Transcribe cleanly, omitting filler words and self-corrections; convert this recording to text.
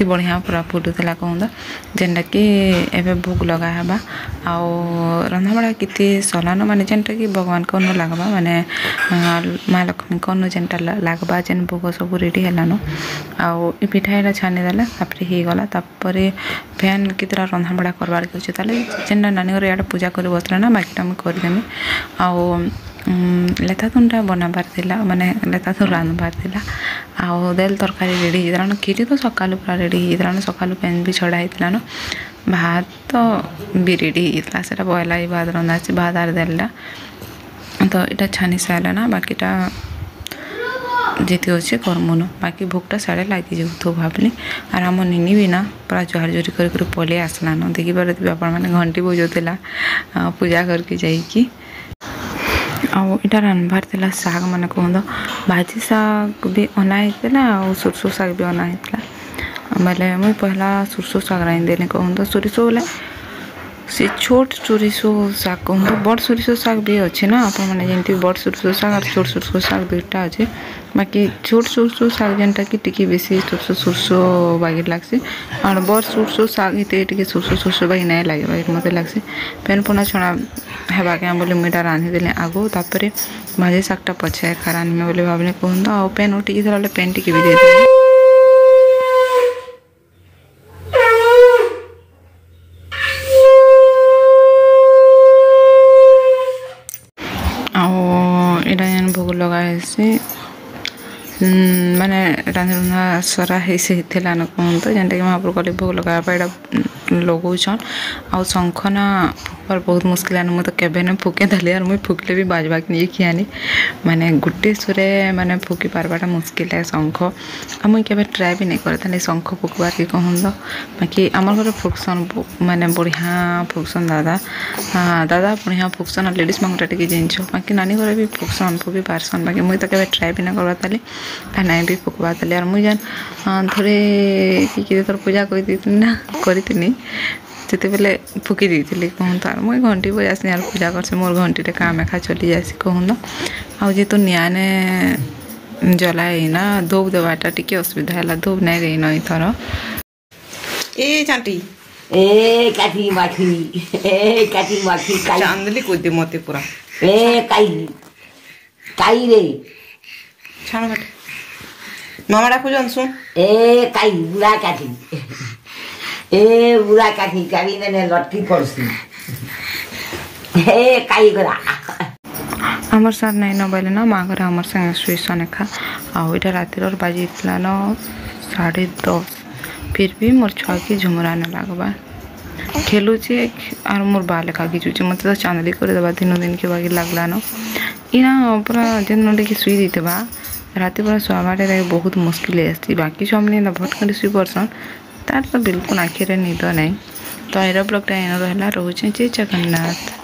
एति बढ़िया पूरा फुटुला कहूँ जेनटा कि एबे भोग लगा हेबा आउ रंधा बड़ा किति सलान माने जेनटा कि भगवान को न लागबा माने माँ लक्ष्मी को न जेनटा लागबा जेन भोग सब रेडी हेलानो आउ ई पिठा एटा छानी देला तापर ही गला तापर फैन कितरा रंधा बड़ा करबार के अछि ताले जेनटा नानी घर याडा पूजा कर बसला ना बाकीटा हम कर देमी आउ लेता तुनटा बनाबार थिला माने लेता तो रांधबार थिला आउ देल तरकारी रेडी हितरानो खीरी तो सकालु पूरा रेडी हितरानो सकालु पेन भी छड़ा हितलानो भात तो भी रेडी हितला सेटा बयला ही भात रंधा अछि भात आर देला तो इटा छानी साला ना बाकीटा जेती अच्छे करमुनो बाकी भोगटा साड़े लगी जाऊ तो भावली आर आम निनी भी ना पूरा जोहार जोरी कर पलि आसलान देखी पारे आपण मैंने घंटी बजाऊला पूजा करके जाइकी आउ इटा रांधबार थिला साग माने कहूँ भाजी साग भी अना होता आउ सुरसो साग भी अना होता बोले मुई पहला सुरसो साग रांधदेली कहूँ सोरिषो बोले से छोट सोरिषो साग कहूँ बड़ सोरिषो साग भी अच्छे ना आप जमी बड़ सोरिषो साग और छोट सोरिषो साग दुईटा अच्छे बाकी छोट सोरिषो साग जेनटा कि टिके बेसी सोरसो बागी लगसी और बड़ सोरसो साग टे सोरसो बागी नहीं लगे बाकी मत लगसी पेन पुना छड़ा हेबा क्या बोले मुझा रांधिदेली आगो तापर भाजी सागटा पछे एका रांधमे बोले भावने कहूँ आउ पेन उठिकी थोड़ा पेन टिके भी दे भोग लगासी माने रांधा सरा होता न कहूँ तो जेनटा कि महाप्रभु कल भोग लगाया यहाँ लगौन आउ शंखना फुकबार बहुत मुस्किल है मुझे केवे न फुके देली और मुझे फुकले भी बाजवा नहीं कियानी माने गुटे सुरे माने फुकी पार्बाटा मुस्किल है शंख आ मुझे केवे ट्राए भी नहीं करता शंख फुकबार की कहूँ तो बाकी आम घर फुकसन माने बढ़िया फुकसन दादा दादा बढ़िया फुकसन और लेडीज मांगटा टे जिनस बाकी नानी घर भी फुकसन फुकी पारसन बाकी मुझे तो केवे ट्राए भी नहीं करवा ताली नहीं भी फुकवा ताली और मुझे थोड़े कि थोड़ा पूजा कर ना करी जिते बेले फुकी दी कहूँ तो मुझे घंटी बजासी यार पूजा करसी मोर घंटी टे काम एखा चली जासी कहूँ तो आउ जेतु निआने जलाए ना धूप देवाटा टिके असुविधा है धूप नहीं देन इथर ए चांटी ए काठी माखी चांदली कूद दे मते पूरा ए काई रे छाण बेटे मामा डाकु जानसु ए काई बुढ़ा काठी ए बुढ़ा काठी काली ने लटकी पड़सी ए काई गरा आमर सार नहीं न बोले ना माँ घर आमर संगे सुईसन एखा आउ इटा रातिर और बाजी न 10:30 फिर भी मोर छुआ की झुमरा न लगवा खेलुचे और मोर बाल एका गिचुचे मत तो चांदली कर देवा दिन के बागी लगला न इना पूरा जेन लेके सुई देते बा राति पूरा शुआबाटे बहुत मुस्किल आसी बाकी छुआ भटकंडी शुई पड़सन तार तो बिल्कुल आखिरे निद नहीं तो एरो ब्लॉगटा एन रहा रोचे जय जगन्नाथ।